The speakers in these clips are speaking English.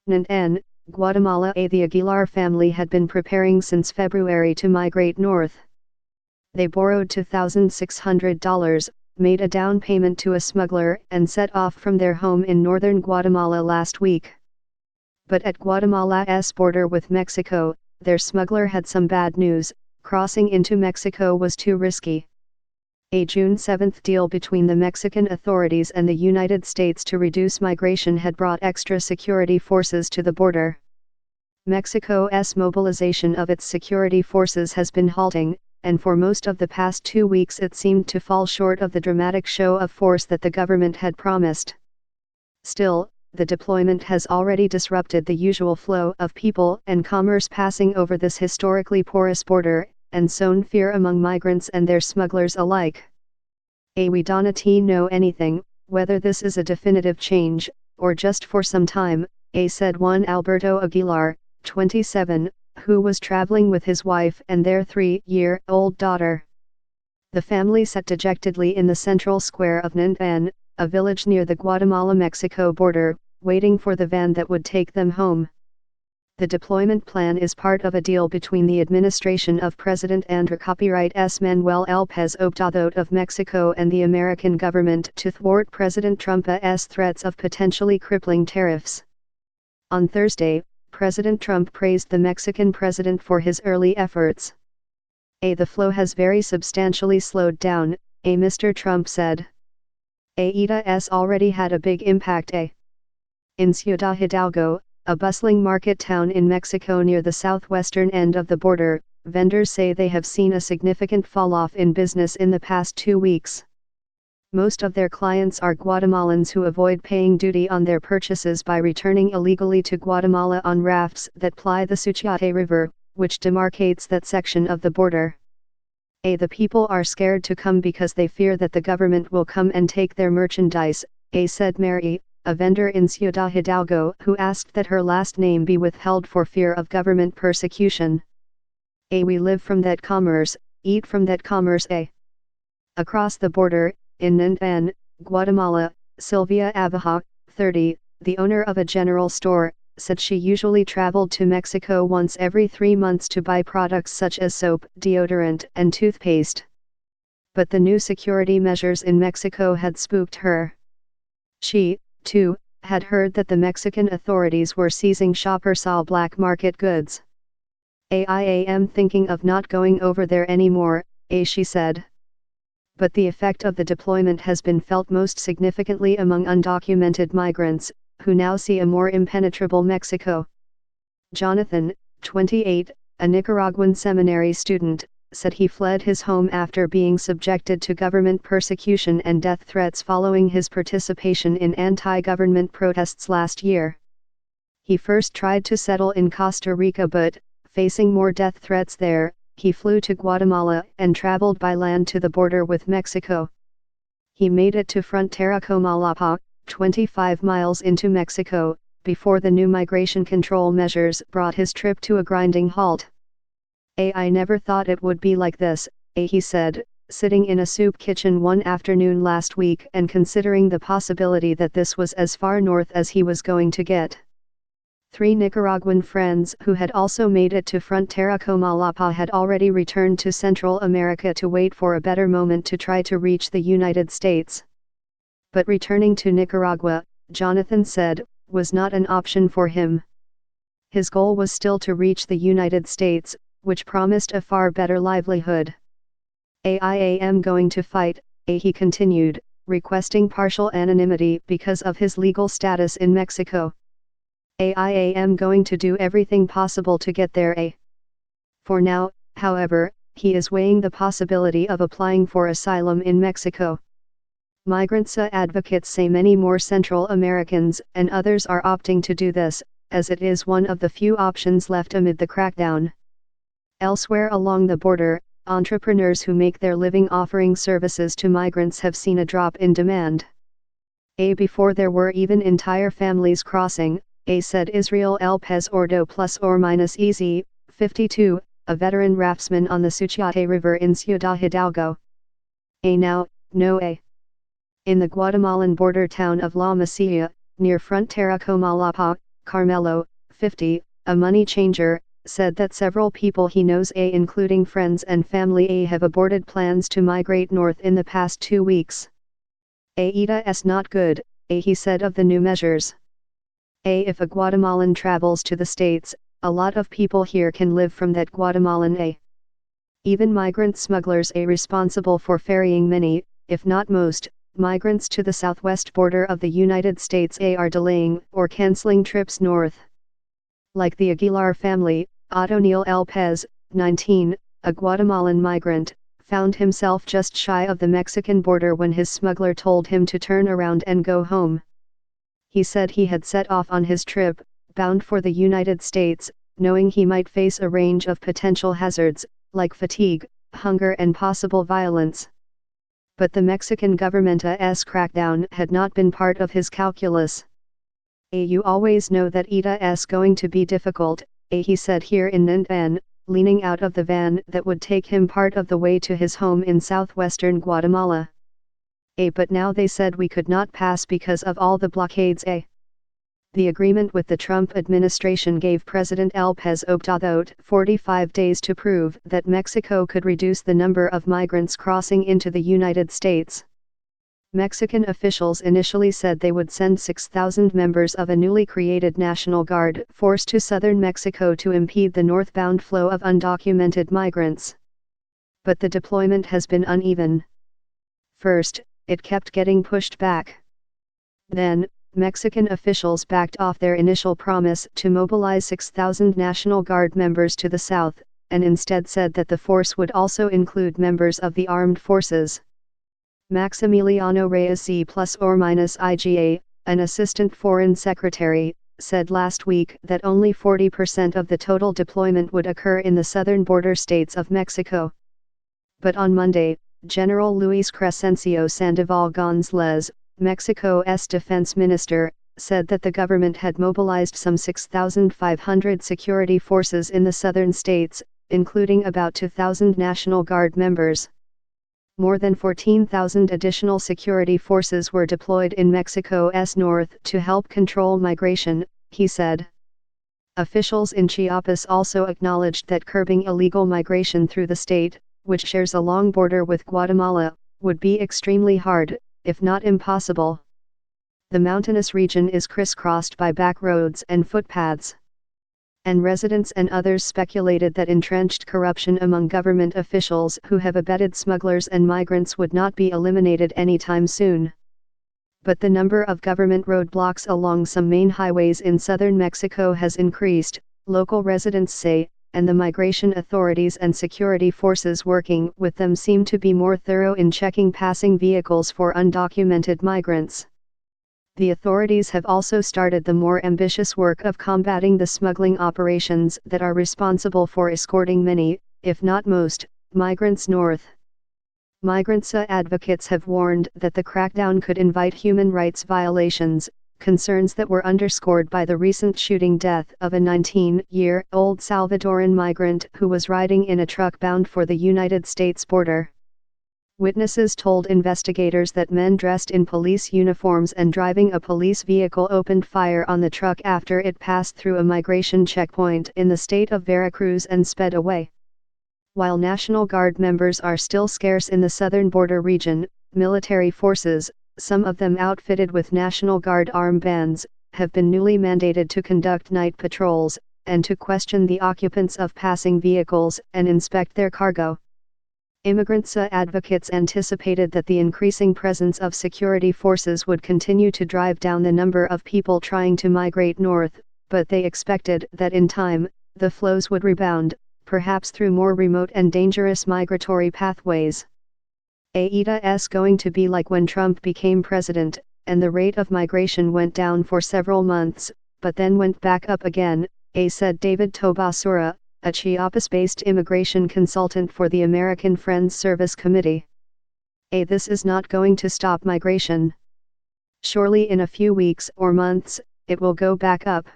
N. Guatemala. The Aguilar family had been preparing since February to migrate north. They borrowed $2,600, made a down payment to a smuggler, and set off from their home in northern Guatemala last week. But at Guatemala's border with Mexico, their smuggler had some bad news: crossing into Mexico was too risky. A June 7 deal between the Mexican authorities and the United States to reduce migration had brought extra security forces to the border. Mexico's mobilization of its security forces has been halting, and for most of the past 2 weeks it seemed to fall short of the dramatic show of force that the government had promised. Still, the deployment has already disrupted the usual flow of people and commerce passing over this historically porous border, and sown fear among migrants and their smugglers alike. We don't know anything, whether this is a definitive change, or just for some time, said Juan Alberto Aguilar, 27, who was traveling with his wife and their 3-year-old daughter. The family sat dejectedly in the central square of Nanpan, a village near the Guatemala-Mexico border, waiting for the van that would take them home. The deployment plan is part of a deal between the administration of President Andrés Manuel López Obrador of Mexico and the American government to thwart President Trump's threats of potentially crippling tariffs. On Thursday, President Trump praised the Mexican president for his early efforts. The flow has very substantially slowed down, Mr. Trump said. It has already had a big impact. In Ciudad Hidalgo, a bustling market town in Mexico near the southwestern end of the border, vendors say they have seen a significant falloff in business in the past 2 weeks. Most of their clients are Guatemalans who avoid paying duty on their purchases by returning illegally to Guatemala on rafts that ply the Suchiate River, which demarcates that section of the border. The people are scared to come because they fear that the government will come and take their merchandise, said Mary, a vendor in Ciudad Hidalgo, who asked that her last name be withheld for fear of government persecution. We live from that commerce, eat from that commerce. Across the border, in Nanpan, Guatemala, Sylvia Abaja, 30, the owner of a general store, said she usually traveled to Mexico once every 3 months to buy products such as soap, deodorant, and toothpaste. But the new security measures in Mexico had spooked her. She, too, had heard that the Mexican authorities were seizing shopper-style black market goods. I am thinking of not going over there anymore, she said. But the effect of the deployment has been felt most significantly among undocumented migrants, who now see a more impenetrable Mexico. Jonathan, 28, a Nicaraguan seminary student, said he fled his home after being subjected to government persecution and death threats following his participation in anti-government protests last year. He first tried to settle in Costa Rica but, facing more death threats there, he flew to Guatemala and traveled by land to the border with Mexico. He made it to Frontera Comalapa, 25 miles into Mexico, before the new migration control measures brought his trip to a grinding halt. I never thought it would be like this, he said, sitting in a soup kitchen one afternoon last week and considering the possibility that this was as far north as he was going to get. 3 Nicaraguan friends who had also made it to Frontera Comalapa had already returned to Central America to wait for a better moment to try to reach the United States. But returning to Nicaragua, Jonathan said, was not an option for him. His goal was still to reach the United States, which promised a far better livelihood. I am going to fight, he continued, requesting partial anonymity because of his legal status in Mexico. I am going to do everything possible to get there. For now, however, he is weighing the possibility of applying for asylum in Mexico. Migrants advocates say many more Central Americans and others are opting to do this, as it is one of the few options left amid the crackdown. Elsewhere along the border, entrepreneurs who make their living offering services to migrants have seen a drop in demand. Before there were even entire families crossing, said Israel Lopez Ordo ±EZ, 52, a veteran raftsman on the Suchiate River in Ciudad Hidalgo. Now, no. In the Guatemalan border town of La Mesilla, near Frontera Comalapa, Carmelo, 50, a money changer, said that several people he knows, including friends and family, have aborted plans to migrate north in the past 2 weeks. It's not good, he said of the new measures. If a Guatemalan travels to the States, a lot of people here can live from that Guatemalan. Even migrant smugglers responsible for ferrying many, if not most, migrants to the southwest border of the United States are delaying or canceling trips north. Like the Aguilar family, Otoniel Lopez, 19, a Guatemalan migrant, found himself just shy of the Mexican border when his smuggler told him to turn around and go home. He said he had set off on his trip, bound for the United States, knowing he might face a range of potential hazards, like fatigue, hunger and possible violence. But the Mexican government's crackdown had not been part of his calculus. You always know that it's going to be difficult, he said here in Nantan, leaning out of the van that would take him part of the way to his home in southwestern Guatemala. But now they said we could not pass because of all the blockades. The agreement with the Trump administration gave President López Obrador 45 days to prove that Mexico could reduce the number of migrants crossing into the United States. Mexican officials initially said they would send 6,000 members of a newly created National Guard force to southern Mexico to impede the northbound flow of undocumented migrants. But the deployment has been uneven. First, it kept getting pushed back. Then, Mexican officials backed off their initial promise to mobilize 6,000 National Guard members to the south, and instead said that the force would also include members of the armed forces. Maximiliano Reyes ±IGA, an assistant foreign secretary, said last week that only 40% of the total deployment would occur in the southern border states of Mexico. But on Monday, General Luis Crescencio Sandoval González, Mexico's defense minister, said that the government had mobilized some 6,500 security forces in the southern states, including about 2,000 National Guard members. More than 14,000 additional security forces were deployed in Mexico's north to help control migration, he said. Officials in Chiapas also acknowledged that curbing illegal migration through the state, which shares a long border with Guatemala, would be extremely hard, if not impossible. The mountainous region is crisscrossed by back roads and footpaths. And residents and others speculated that entrenched corruption among government officials who have abetted smugglers and migrants would not be eliminated anytime soon. But the number of government roadblocks along some main highways in southern Mexico has increased, local residents say, and the migration authorities and security forces working with them seem to be more thorough in checking passing vehicles for undocumented migrants. The authorities have also started the more ambitious work of combating the smuggling operations that are responsible for escorting many, if not most, migrants north. Migrants advocates have warned that the crackdown could invite human rights violations, concerns that were underscored by the recent shooting death of a 19-year-old Salvadoran migrant who was riding in a truck bound for the United States border. Witnesses told investigators that men dressed in police uniforms and driving a police vehicle opened fire on the truck after it passed through a migration checkpoint in the state of Veracruz and sped away. While National Guard members are still scarce in the southern border region, military forces, some of them outfitted with National Guard armbands, have been newly mandated to conduct night patrols, and to question the occupants of passing vehicles and inspect their cargo. Immigrants advocates anticipated that the increasing presence of security forces would continue to drive down the number of people trying to migrate north, but they expected that in time, the flows would rebound, perhaps through more remote and dangerous migratory pathways. It's going to be like when Trump became president, and the rate of migration went down for several months, but then went back up again, said David Tobasura, a Chiapas-based immigration consultant for the American Friends Service Committee. This is not going to stop migration. Surely in a few weeks or months, it will go back up.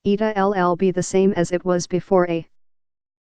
It'll be the same as it was before.